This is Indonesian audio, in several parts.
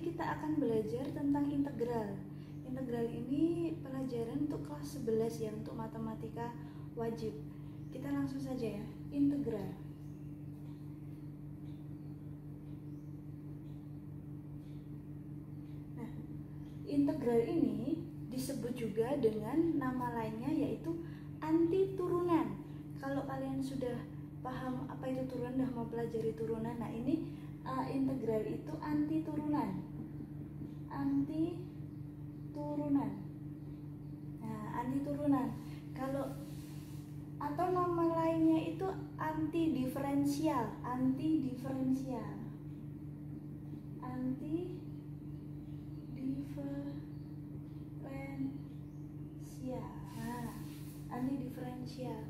kita akan belajar tentang integral. Integral ini pelajaran untuk kelas 11 ya, untuk matematika wajib. Kita langsung saja ya, integral. Nah, integral ini disebut juga dengan nama lainnya yaitu antiturunan. Kalau kalian sudah paham apa itu turunan, dah mau pelajari turunan, nah ini integral itu antiturunan. Antiturunan. Nah, antiturunan. Kalau atau nama lainnya itu antidiferensial. Antidiferensial. Nah, antidiferensial.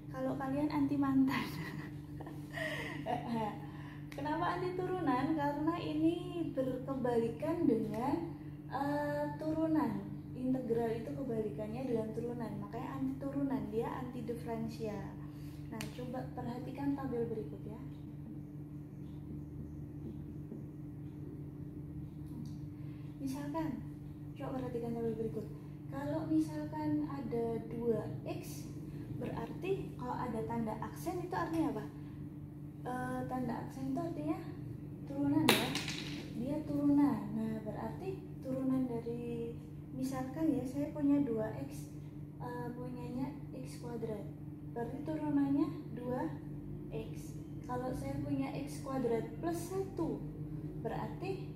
Kalau kalian anti mantan. Kenapa anti turunan? Karena ini berkebalikan dengan turunan. Integral itu kebalikannya dengan turunan, makanya anti turunan, dia anti diferensial. Nah, coba perhatikan tabel berikut ya. Misalkan, coba perhatikan tabel berikut. Kalau misalkan ada 2x, berarti kalau ada tanda aksen itu artinya apa? Tanda aksen itu artinya turunan ya, dia turunan. Nah, berarti turunan dari, misalkan ya, saya punya 2x, punyanya x kuadrat, berarti turunannya 2x. Kalau saya punya x kuadrat plus 1, berarti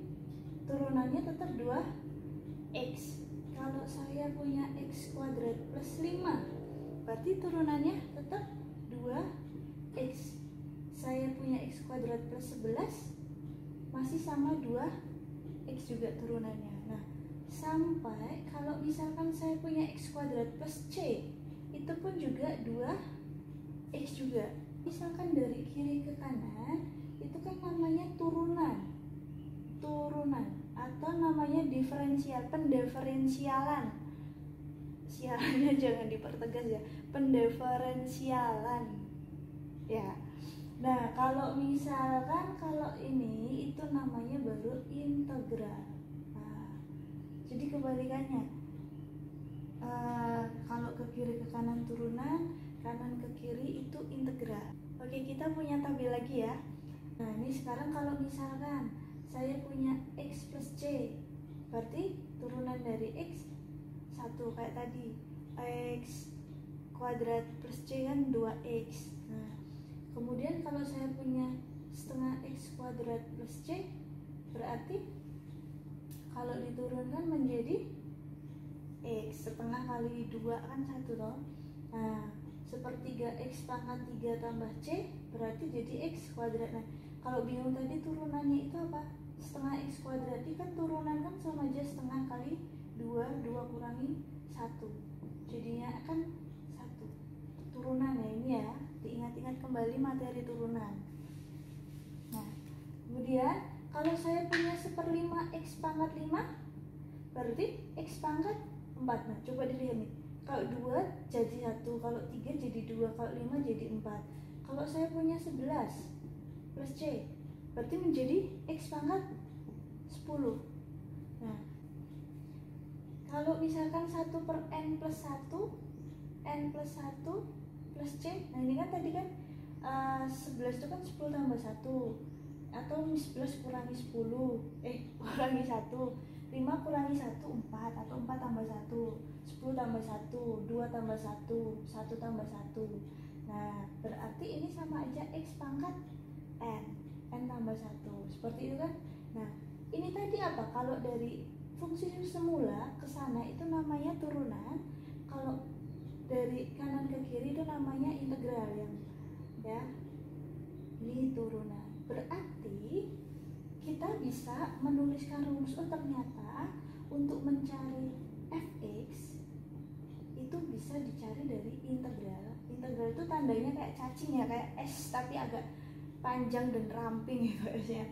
turunannya tetap 2x. Kalau saya punya x kuadrat plus 5, berarti turunannya tetap 2x. Saya punya x kuadrat plus 11, masih sama 2x juga turunannya. Nah, sampai kalau misalkan saya punya x kuadrat plus c, itu pun juga 2x juga. Misalkan dari kiri ke kanan, itu kan namanya turunan. Atau namanya diferensial, pendiferensialan. Sialannya jangan dipertegas ya, pendiferensialan ya. Nah, kalau misalkan kalau ini itu namanya baru integral. Nah, jadi kebalikannya. Kalau ke kiri ke kanan turunan, kanan ke kiri itu integral. Oke, kita punya tabel lagi ya. Nah, ini sekarang kalau misalkan saya punya x plus c, berarti turunan dari x 1 kayak tadi, x kuadrat plus c kan 2x. Nah, kemudian kalau saya punya setengah x kuadrat plus c, berarti kalau diturunkan menjadi x, setengah kali 2 kan 1 toh. Nah, sepertiga x pangkat 3 tambah c, berarti jadi x kuadrat. Nah, kalau bingung tadi turunannya itu apa? Setengah x kuadrat, ini kan turunan kan sama aja setengah kali 2 kurangi 1, jadinya kan 1 turunan ya. Ini ya, diingat-ingat kembali materi turunan. Nah, kemudian kalau saya punya 1/5 x pangkat 5, berarti x pangkat 4. Nah, coba dilihat nih, kalau 2 jadi 1, kalau 3 jadi 2, kalau 5 jadi 4. Kalau saya punya 11 plus c, berarti menjadi x pangkat 10. Nah, kalau misalkan 1/n plus 1, n plus 1 plus c, nah ini kan tadi kan 11 itu kan 10 tambah 1, atau 11 kurangi 10, kurangi 1, 5 kurangi 1, 4, atau 4 tambah 1, 10 tambah 1, 2 tambah 1, 1 tambah 1. Nah, berarti ini sama aja x pangkat n tambah 1, seperti itu kan. Nah, ini tadi apa? Kalau dari fungsi semula ke sana itu namanya turunan, kalau dari kanan ke kiri itu namanya integral yang ya, ini turunan. Berarti kita bisa menuliskan rumus, oh ternyata untuk mencari fx itu bisa dicari dari integral. Integral itu tandanya kayak cacing ya, kayak S tapi agak panjang dan ramping gitu ya.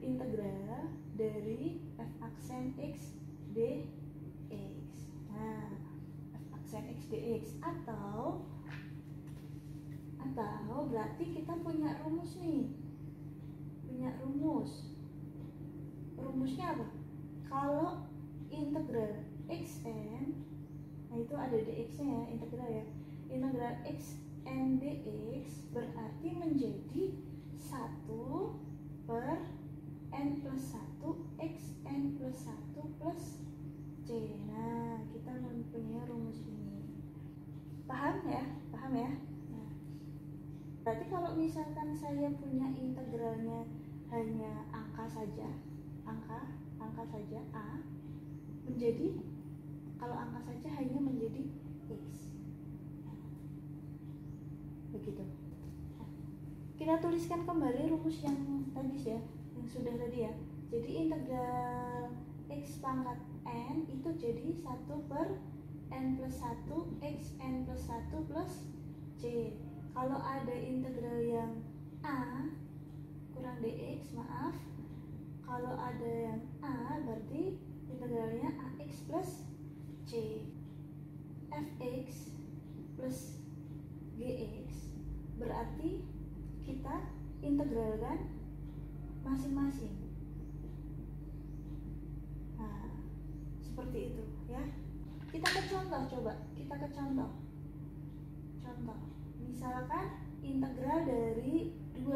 Integral dari f aksen x dx. Nah, f aksen x dx atau berarti kita punya rumus nih. Punya rumus rumusnya apa? Kalau integral xn, nah itu ada dx nya ya, integral ya, integral xn dx berarti menjadi 1 per n plus 1 xn plus 1 plus c. Nah, kita mempunyai rumus ini. Paham ya? Paham ya? Nah, berarti kalau misalkan saya punya integralnya hanya angka saja, angka saja a, menjadi, kalau angka saja hanya menjadi x. Nah, begitu. Nah, kita tuliskan kembali rumus yang tadi ya, yang sudah tadi ya. Jadi integral x pangkat n itu jadi 1 per n plus 1 xn plus 1 plus c. Kalau ada integral yang a kurang dx, maaf, kalau ada yang a berarti integralnya ax plus c. Fx plus gx berarti kita integralkan masing-masing. Nah, seperti itu ya. Kita ke contoh, coba kita ke contoh. Contoh, misalkan integral dari 2.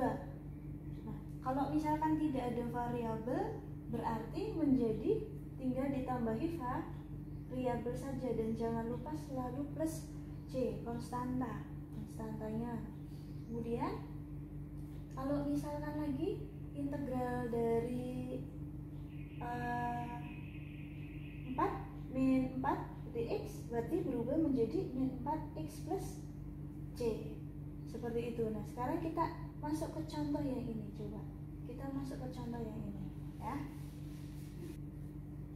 Nah, kalau misalkan tidak ada variabel, berarti menjadi tinggal ditambahi variabel saja, dan jangan lupa selalu plus c, konstantanya. Kemudian kalau misalkan lagi integral dari 4 min 4 dx berarti berubah menjadi min 4x plus c, seperti itu. Nah, sekarang kita masuk ke contoh yang ini. Coba kita masuk ke contoh yang ini ya.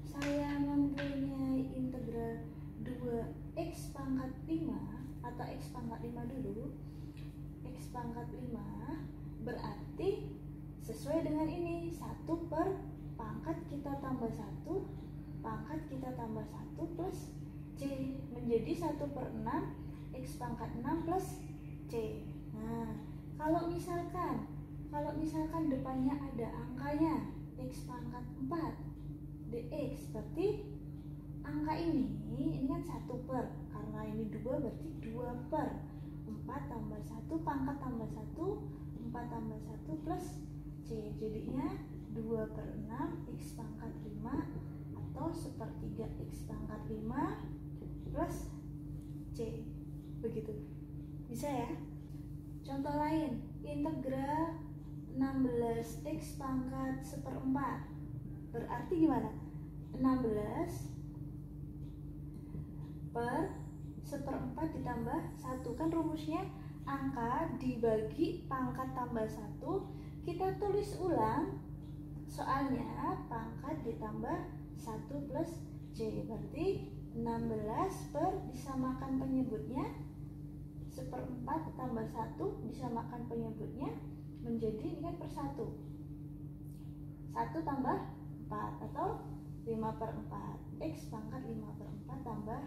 Saya mempunyai integral 2x pangkat 5, atau x pangkat 5 dulu. X pangkat 5 berarti sesuai dengan ini, 1 per pangkat kita tambah 1, pangkat kita tambah 1 plus c, menjadi 1 per 6 x pangkat 6 plus c. Nah, kalau misalkan depannya ada angkanya x pangkat 4 dx, berarti angka ini kan 1 per, karena ini 2 berarti 2 per 4 tambah 1 pangkat tambah 1, 4 tambah 1 plus c, jadinya 2 per 6 x pangkat 5 atau 1/3 x pangkat 5 plus c, begitu. Bisa ya? Contoh lain, integral 16x pangkat 1/4 berarti gimana? 16 per 1/4 ditambah 1, kan rumusnya angka dibagi pangkat tambah 1. Kita tulis ulang, soalnya pangkat ditambah 1 plus c, berarti 16 per disamakan penyebutnya 1/4 tambah 1 disamakan penyebutnya menjadi, ini kan per 1 tambah 4 atau 5/4 x pangkat 5/4 tambah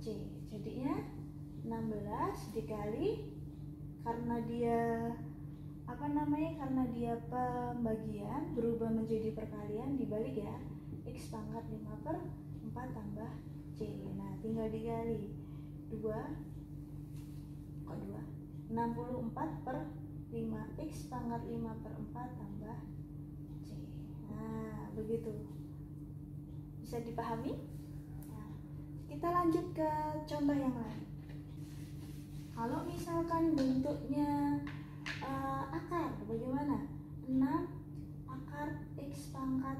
c, jadinya 16 dikali, karena dia karena dia pembagian berubah menjadi perkalian, dibalik ya, x pangkat 5/4 tambah c. Nah, tinggal dikali 64 per 5 x pangkat 5/4 tambah c. Nah, begitu, bisa dipahami? Nah, kita lanjut ke contoh yang lain. Kalau misalkan bentuknya akar, bagaimana? 6 akar x pangkat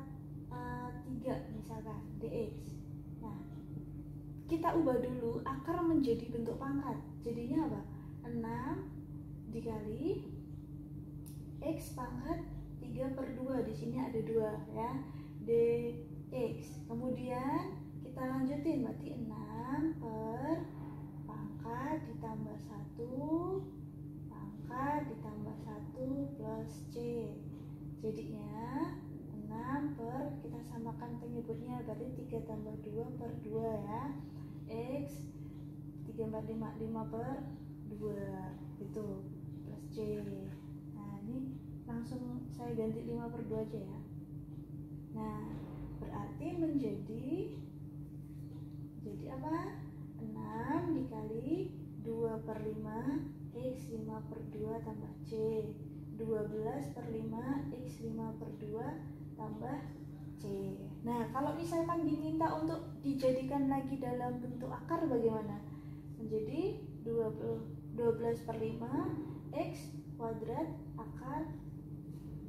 3 misalkan dx. Nah, kita ubah dulu akar menjadi bentuk pangkat, jadinya apa? 6 dikali x pangkat 3/2, di sini ada 2 ya, dx. Kemudian kita lanjutin, berarti 6 per pangkat ditambah 1 pangkat ditambah 1 plus c, jadinya 6 per, kita samakan penyebutnya, berarti 3 tambah 2 per 2 ya, x 3 per 5 per 2 itu plus c. Nah, ini langsung saya ganti 5/2 aja ya. Nah, berarti menjadi apa? 6 dikali 2/5 X 5/2 tambah C, 12/5 X 5/2 tambah C. Nah, kalau misalkan diminta untuk dijadikan lagi dalam bentuk akar bagaimana? Menjadi 12/5 X kuadrat akar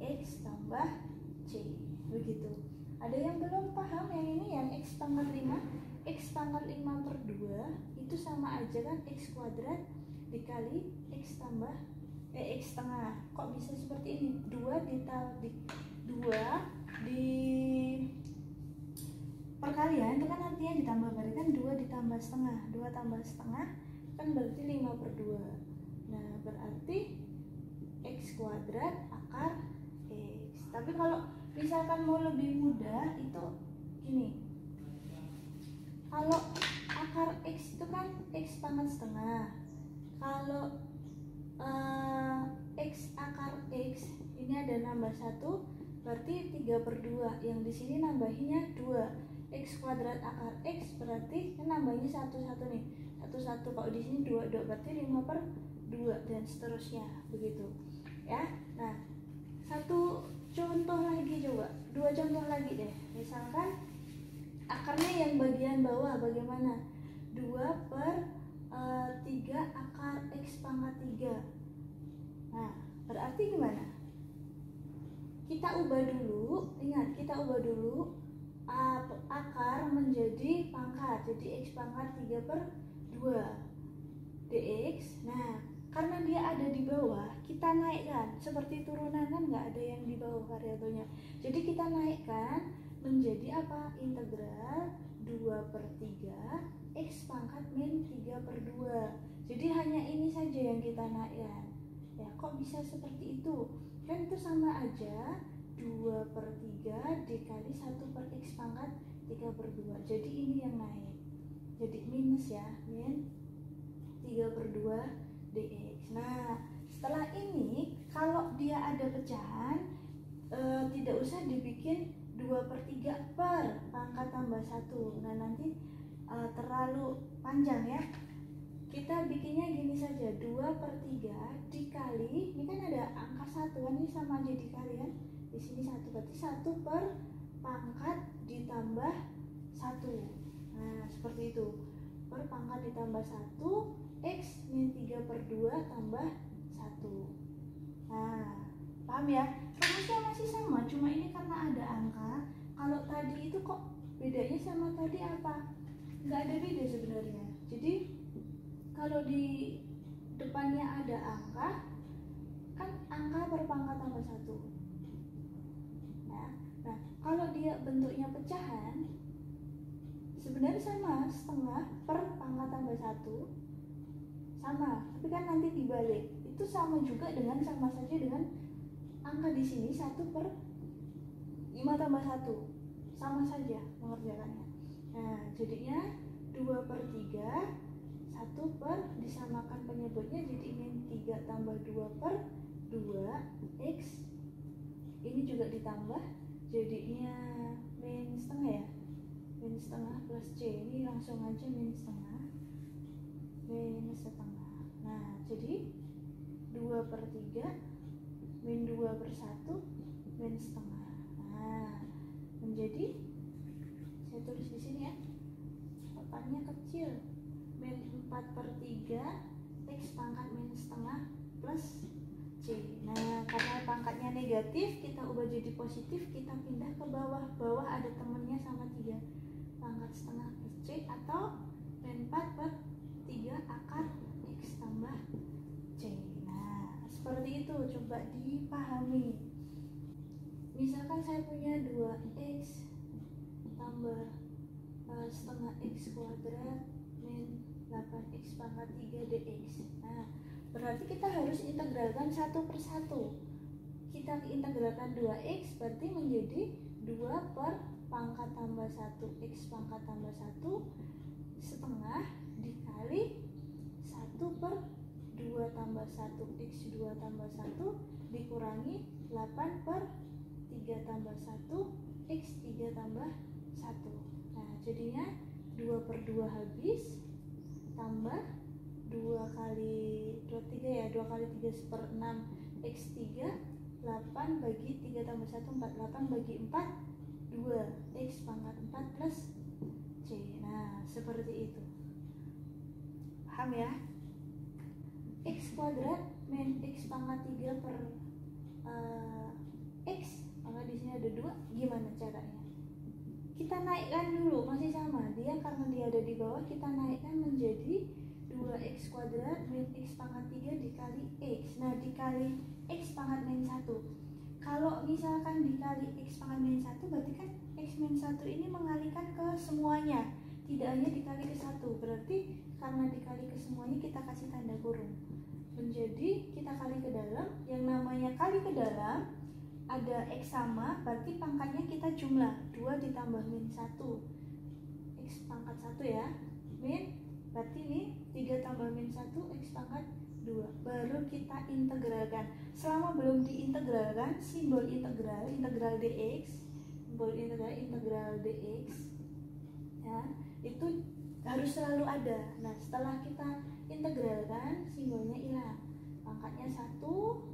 X tambah C. Begitu. Ada yang belum paham yang ini, yang X pangkat 5? X pangkat 5/2 itu sama aja kan X kuadrat dikali X tambah X setengah. Kok bisa seperti ini? 2 di perkalian itu kan artinya ditambah, berarti kan 2 ditambah setengah. 2 tambah setengah kan berarti 5/2. Nah, berarti X kuadrat akar X. Tapi kalau misalkan mau lebih mudah itu gini. Kalau akar X itu kan X pangkat setengah. Kalau X akar X ini ada nambah 1, berarti 3/2. Yang di sini nambahinnya 2. X kuadrat akar X berarti kan nambahnya 1 nih. 1 kalau di sini 2 berarti 5/2 dan seterusnya begitu. Ya. Nah, satu contoh lagi coba. 2 contoh lagi deh. Misalkan akarnya yang bagian bawah bagaimana? 2/3 akar X pangkat 3. Nah, berarti gimana? Kita ubah dulu, ingat kita ubah dulu akar menjadi pangkat, jadi X pangkat 3/2 dx. Nah, karena dia ada di bawah, kita naikkan seperti turunan kan, nggak ada yang di bawah variabelnya, jadi kita naikkan menjadi apa? Integral 2/3 X pangkat min 3/2. Jadi hanya ini saja yang kita naikkan. Ya, kok bisa seperti itu? Kan itu sama aja 2/3 dikali 1/X pangkat 3/2. Jadi ini yang naik. Jadi minus ya, min 3/2 dx. Nah, setelah ini kalau dia ada pecahan, tidak usah dibikin 2/3 per pangkat tambah 1. Nah, nanti terlalu panjang ya. Kita bikinnya gini saja, 2/3 dikali, ini kan ada angka 1 kan, ini sama aja dikali kan, di sini 1, berarti 1 per pangkat ditambah 1. Nah, seperti itu, per pangkat ditambah 1 X min 3/2 tambah 1. Nah, paham ya? Rumusnya masih sama, cuma ini karena ada angka. Kalau tadi itu kok bedanya sama tadi apa? Nggak ada beda sebenarnya. Jadi kalau di depannya ada angka, kan angka per pangkat tambah 1. Nah, kalau dia bentuknya pecahan, sebenarnya sama, setengah per pangkat tambah 1 sama, tapi kan nanti dibalik. Itu sama juga dengan, sama saja dengan angka di sini 1/5 tambah 1, sama saja mengerjakannya. Nah, jadinya 2/3, 1 per disamakan penyebutnya jadi min 3 tambah 2/2 X, ini juga ditambah jadinya min setengah ya, min setengah plus C, ini langsung aja min setengah minus setengah. Nah, jadi 2/3 min 2/1 min setengah. Nah, menjadi, saya tulis di sini ya, papannya kecil, min 4/3 X pangkat min setengah plus C. Nah, karena pangkatnya negatif, kita ubah jadi positif, kita pindah ke bawah. Bawah ada temennya sama 3, pangkat setengah plus C, atau min 4/3 akar X tambah C. Nah, seperti itu, coba dipahami. Misalkan saya punya 2X tambah setengah X kuadrat min 8X pangkat 3 dx. Nah, berarti kita harus integralkan 1 per 1. Kita integralkan 2X berarti menjadi 2 per pangkat tambah 1 X pangkat tambah 1 setengah dikali 1 per 2 tambah 1 X 2 tambah 1 dikurangi 8/3 tambah 1 X3 tambah 1. Nah jadinya 2/2 habis, tambah 2 kali 23 ya, 2 kali 3 1/6 X3, 8 bagi 3 tambah 1 4, 8 bagi 4 2, X pangkat 4 plus C. Nah seperti itu, paham ya? X kuadrat min X pangkat 3 per X, maka di sini ada 2. Gimana caranya? Kita naikkan dulu, masih sama dia, karena dia ada di bawah, kita naikkan menjadi 2x kuadrat min x pangkat 3 dikali x. Nah dikali x pangkat min 1. Kalau misalkan dikali x pangkat min 1, berarti kan x min 1 ini mengalihkan ke semuanya, tidak hanya dikali ke 1. Berarti karena dikali ke semuanya kita kasih tanda kurung, menjadi kita kali ke dalam. Yang namanya kali ke dalam ada x sama, berarti pangkatnya kita jumlah 2 ditambah min 1, x pangkat 1 ya, min, berarti ini 3 tambah min 1 x pangkat 2. Baru kita integralkan. Selama belum diintegralkan, simbol integral dx, simbol integral dx ya, itu harus selalu ada. Nah setelah kita integralkan, simbolnya hilang, pangkatnya 1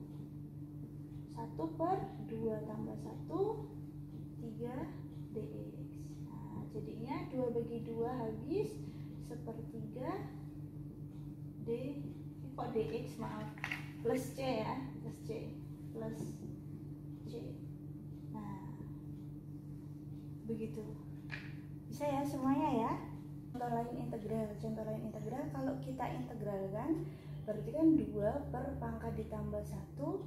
per 2 tambah 1 3 dx. Nah jadinya 2 bagi 2 habis 1/3 d, kok dx, maaf, plus c ya, plus c. Nah begitu, bisa ya semuanya ya. Contoh lain integral, kalau kita integralkan berarti kan 2 per pangkat ditambah 1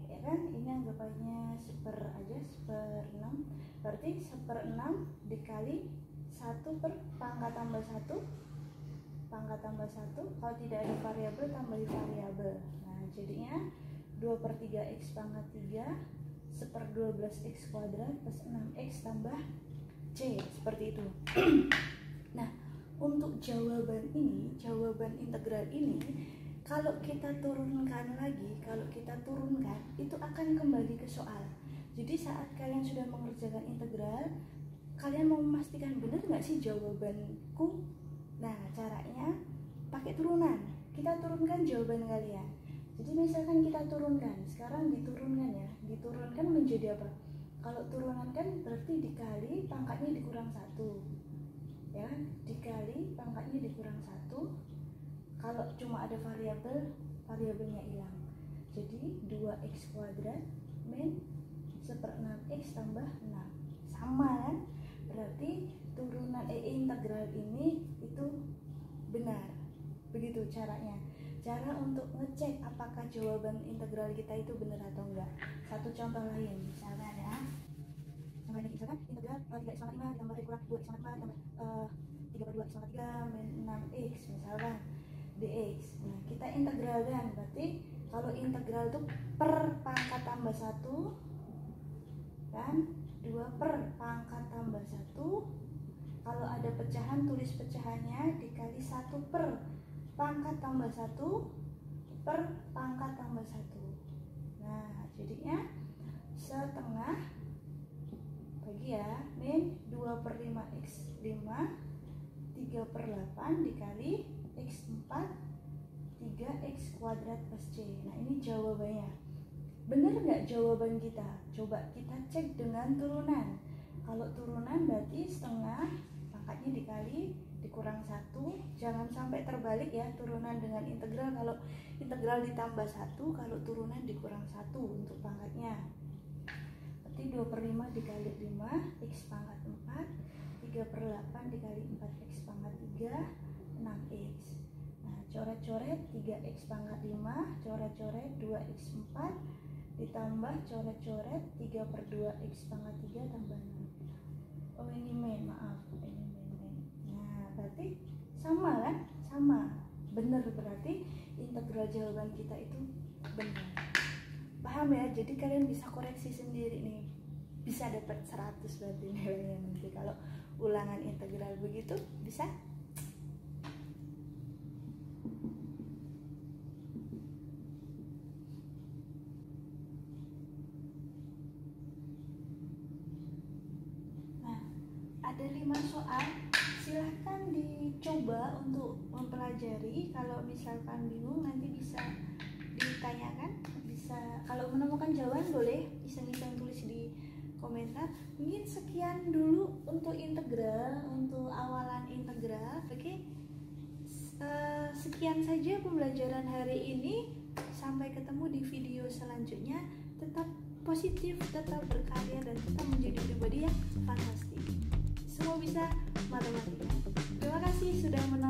ya kan, ini anggapannya 1/6, berarti 1/6 dikali 1 per pangkat tambah 1, kalau tidak ada variabel tambahi variabel. Nah jadinya 2/3 x pangkat 3 1/12 x kuadrat plus 6x tambah c, seperti itu. Nah untuk jawaban integral ini, kalau kita turunkan lagi, itu akan kembali ke soal. Jadi saat kalian sudah mengerjakan integral, kalian mau memastikan benar nggak sih jawabanku. Nah caranya pakai turunan. Kita turunkan jawaban kalian. Jadi misalkan kita turunkan, sekarang diturunkan menjadi apa? Kalau turunan kan berarti dikali pangkatnya dikurang 1 ya, dikali pangkatnya dikurang 1. Kalau cuma ada variabelnya hilang, jadi 2x kuadrat min 1/6x tambah 6, sama kan? Berarti turunan integral ini itu benar. Begitu caranya. Cara untuk ngecek apakah jawaban integral kita itu benar atau enggak. Satu contoh lain, misalkan ya, misalkan integral 3x pangkat 5 ditambah kurang 2x pangkat 5 ditambah 3/2x pangkat 3 min 6x misalkan dx. Nah kita integralkan, berarti kalau integral itu per pangkat tambah 1 kan, 2 per pangkat tambah 1. Kalau ada pecahan, tulis pecahannya dikali 1 per pangkat tambah 1 per pangkat tambah 1. Nah jadinya setengah bagi ya, min 2/5x5 3/8 dikali x4 3x kuadrat plus c. Nah ini jawabannya. Benar nggak jawaban kita? Coba kita cek dengan turunan. Kalau turunan berarti setengah, pangkatnya dikali dikurang 1. Jangan sampai terbalik ya, turunan dengan integral. Kalau integral ditambah 1, kalau turunan dikurang 1 untuk pangkatnya. Berarti 2/5 dikali 5 x pangkat 4 3/8 dikali 4x pangkat 3 6x. Nah coret-coret 3x pangkat 5, coret-coret 2x4 ditambah coret-coret 3/2x pangkat 3 tambah 6. Oh ini min, maaf, ini min. Nah berarti sama kan? Sama, bener, berarti integral jawaban kita itu benar. Paham ya? Jadi kalian bisa koreksi sendiri nih, bisa dapat 100 berarti nilainya nanti kalau ulangan integral begitu, bisa. ada 5 soal, silahkan dicoba untuk mempelajari. Kalau misalkan bingung nanti bisa ditanyakan, bisa kalau menemukan jawaban boleh iseng-iseng tulis di komentar. Mungkin sekian dulu untuk integral, untuk awalan integral. Oke. Sekian saja pembelajaran hari ini. Sampai ketemu di video selanjutnya. Tetap positif, tetap berkarya, dan tetap menjadi pribadi yang fantastis. Semua bisa matematika. Terima kasih sudah menonton.